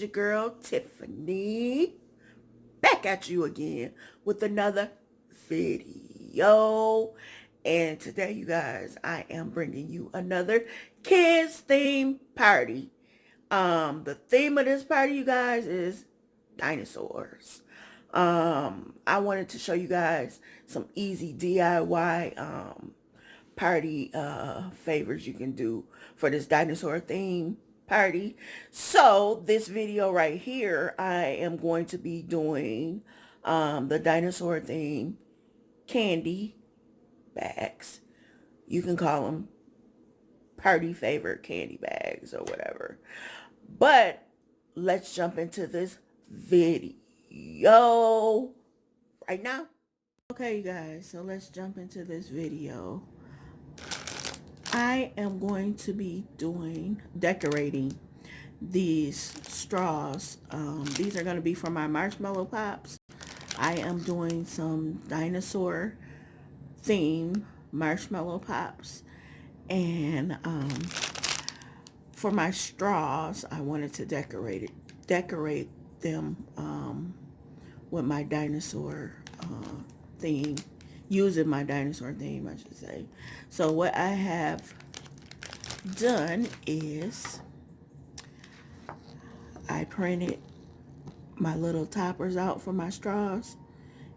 is your girl, Tiffany, back at you again with another video. And today, you guys, I am bringing you another kids theme party. The theme of this party, you guys, is dinosaurs. I wanted to show you guys some easy DIY party favors you can do for this dinosaur theme party. So this video right here, I am going to be doing the dinosaur theme candy bags. You can call them party favorite candy bags or whatever. But let's jump into this video right now. Okay, you guys, so let's jump into this video. I am going to be decorating these straws. These are going to be for my marshmallow pops. I am doing some dinosaur theme marshmallow pops. And for my straws, I wanted to decorate them with my dinosaur theme. Using my dinosaur theme, I should say. So what I have done is I printed my little toppers out for my straws,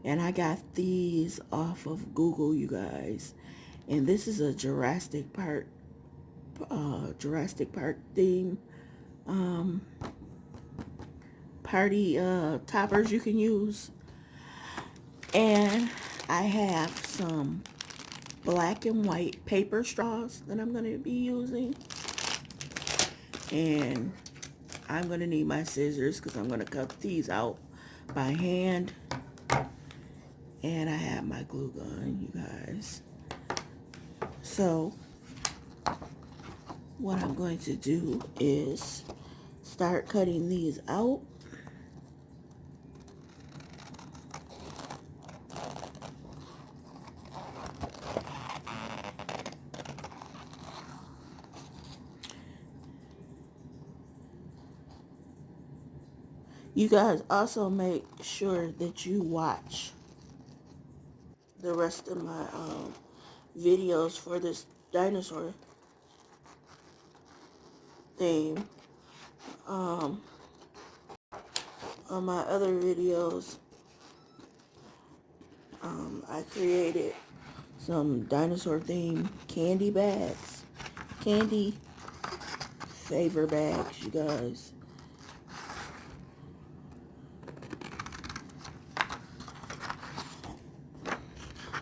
and I got these off of Google, you guys. And this is a Jurassic Park theme party toppers you can use. And I have some black and white paper straws that I'm going to be using. And I'm going to need my scissors because I'm going to cut these out by hand. And I have my glue gun, you guys. So what I'm going to do is start cutting these out. You guys also make sure that you watch the rest of my videos for this dinosaur theme. On my other videos, I created some dinosaur themed candy bags, candy favor bags, you guys.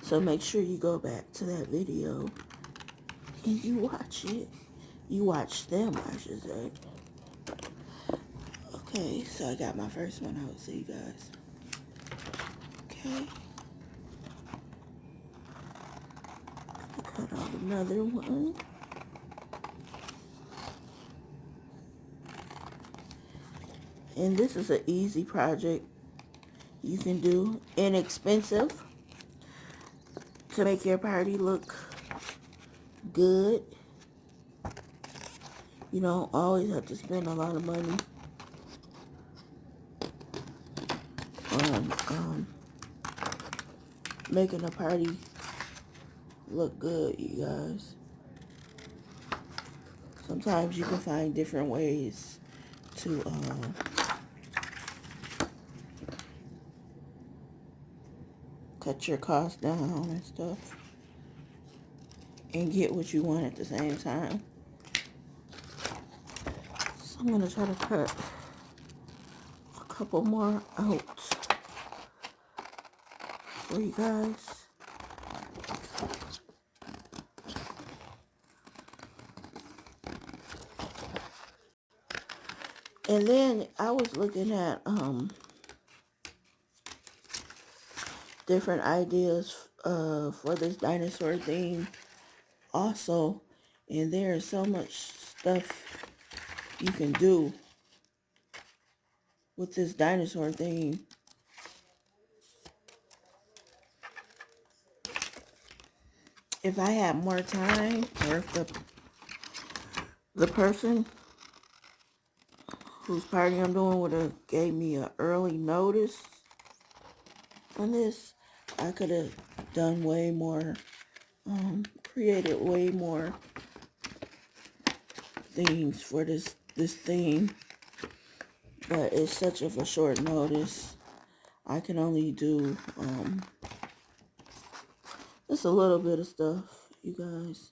So make sure you go back to that video and you watch it. You watch them, I should say. Okay, so I got my first one out, so you guys. Okay. Cut out another one. And this is an easy project you can do, inexpensive, to make your party look good. You don't always have to spend a lot of money on making a party look good, you guys. Sometimes you can find different ways to cut your costs down and stuff and get what you want at the same time. So I'm going to try to cut a couple more out for you guys. And then I was looking at different ideas for this dinosaur theme also, and there's so much stuff you can do with this dinosaur theme. If I had more time, or if the person whose party I'm doing would have gave me an early notice on this, I could have done way more, created way more things for this theme. But it's such of a short notice. I can only do just a little bit of stuff, you guys.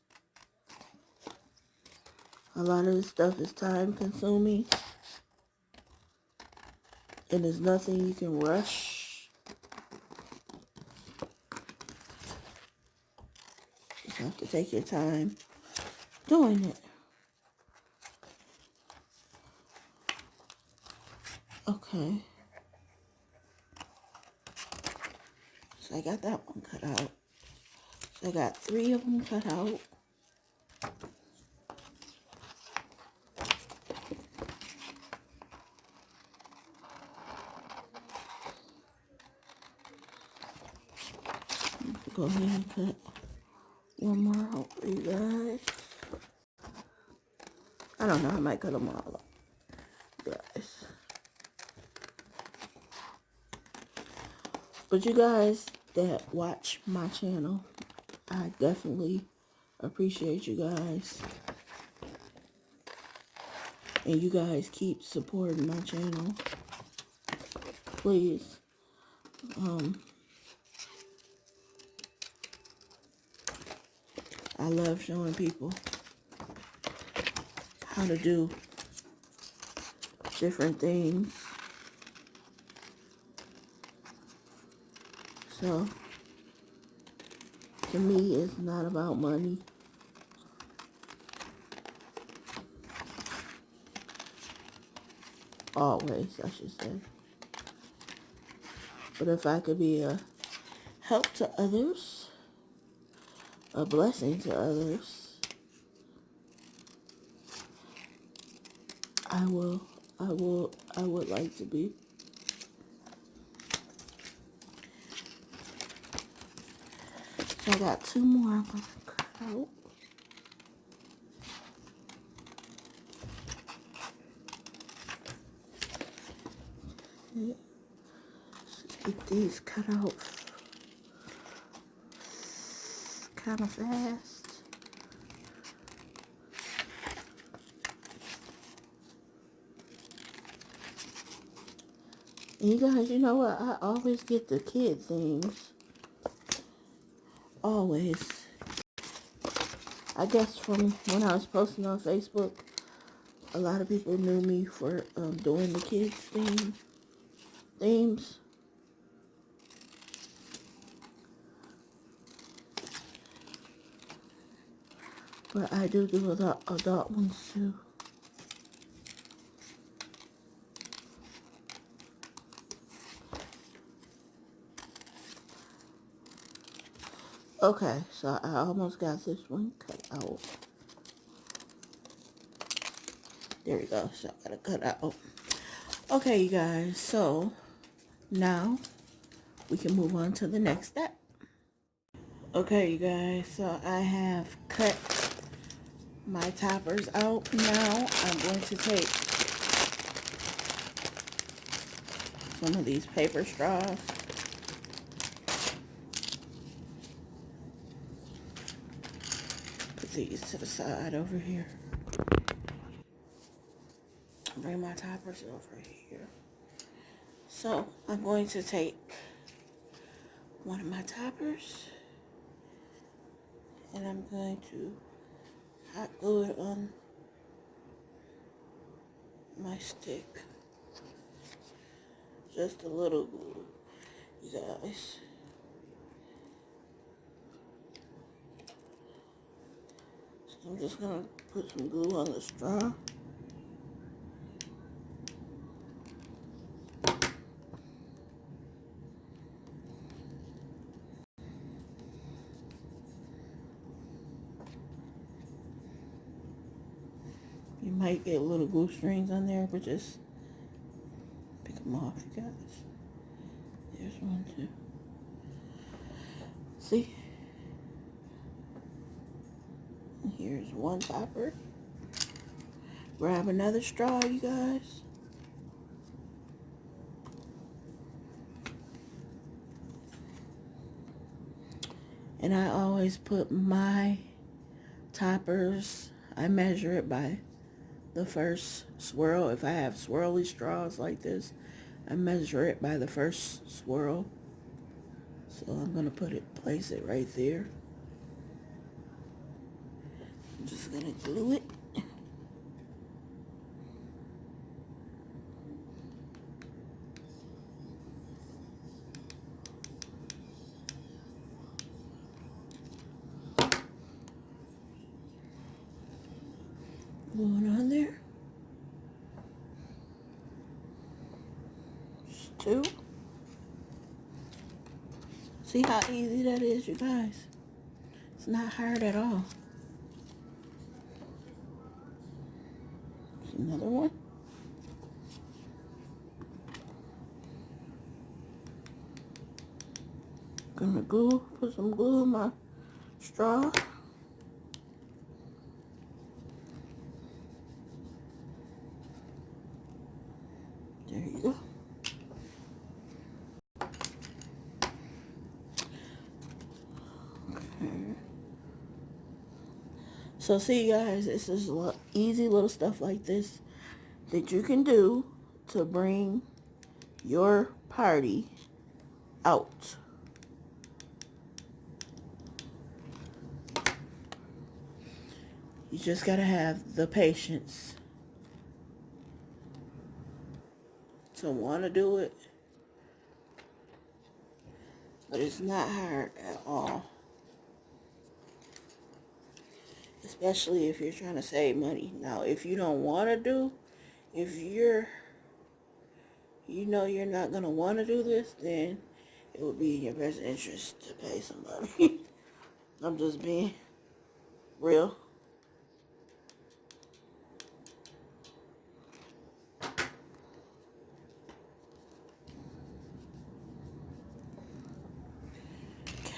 A lot of this stuff is time consuming, and there's nothing you can rush. You have to take your time doing it. Okay. So I got that one cut out. So I got 3 of them cut out. Go ahead and cut one more out for you guys. I don't know, I might cut them all up, guys. But you guys that watch my channel, I definitely appreciate you guys. And you guys keep supporting my channel. Please. I love showing people how to do different things. So, to me, it's not about money. Always, I should say. But if I could be a help to others, a blessing to others, I would like to be. So I got 2 more I'm going to cut out. Okay. So get these cut out kind of fast. And you guys, you know what? I always get the kid things. Always. I guess from when I was posting on Facebook, a lot of people knew me for doing the kids themes. But I do the adult ones too. Okay, so I almost got this one cut out. There we go. So I gotta cut out. Okay, you guys. So now we can move on to the next step. Okay, you guys. So I have cut my toppers out. Now I'm going to take some of these paper straws. Put these to the side over here. Bring my toppers over here. So I'm going to take one of my toppers and I'm going to hot glue it on my stick. Just a little glue, you guys. So I'm just gonna put some glue on the straw. You might get little glue strings on there, but just pick them off, you guys. There's one, too. See? Here's one topper. Grab another straw, you guys. And I always put my toppers, I measure it by the first swirl. If I have swirly straws like this, I measure it by the first swirl. So I'm going to place it right there. I'm just going to glue it. Glue it on there. Just two. See how easy that is, you guys? It's not hard at all. There's another one. Gonna put some glue in my straw. There you go. Okay. So see, guys, this is easy little stuff like this that you can do to bring your party out. You just gotta have the patience to want to do it, but it's not hard at all, especially if you're trying to save money. Now, if you don't want to if you know you're not gonna want to do this, then it would be in your best interest to pay somebody. I'm just being real.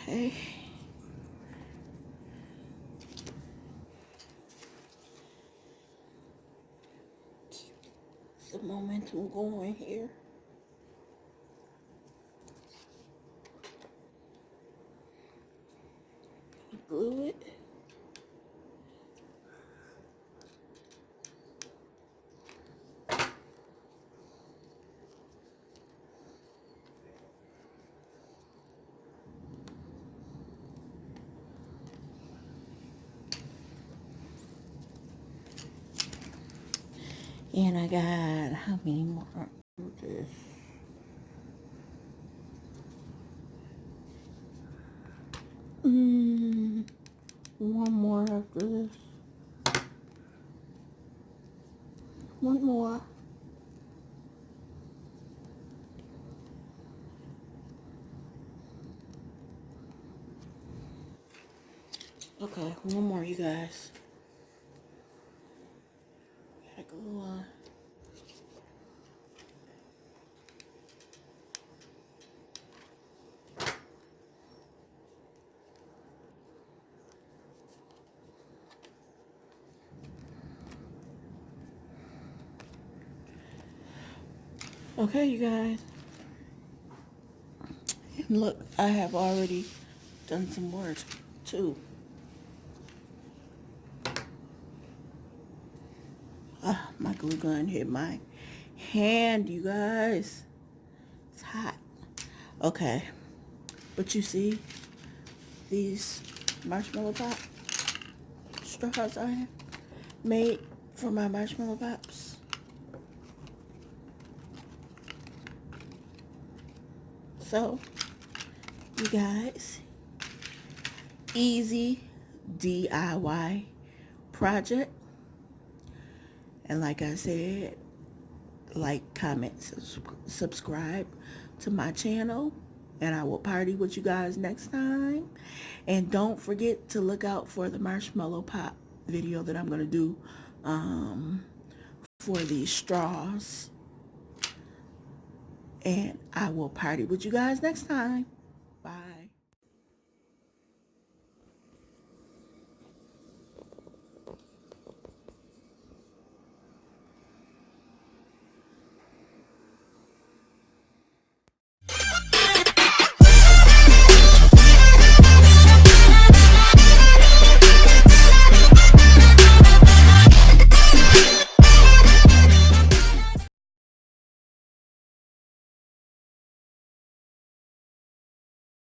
Okay. Keep the momentum going here. Glue it. And I got, how many more of this? One more after this. One more. Okay, one more, you guys. Gotta glue on. Okay, you guys. And look, I have already done some work too. My glue gun hit my hand, you guys. It's hot. Okay. But you see these marshmallow pop straws I have made for my marshmallow pops. So, you guys, easy DIY project. And like I said, like, comment, subscribe to my channel, and I will party with you guys next time. And don't forget to look out for the marshmallow pop video that I'm going to do for these straws. And I will party with you guys next time. Bye.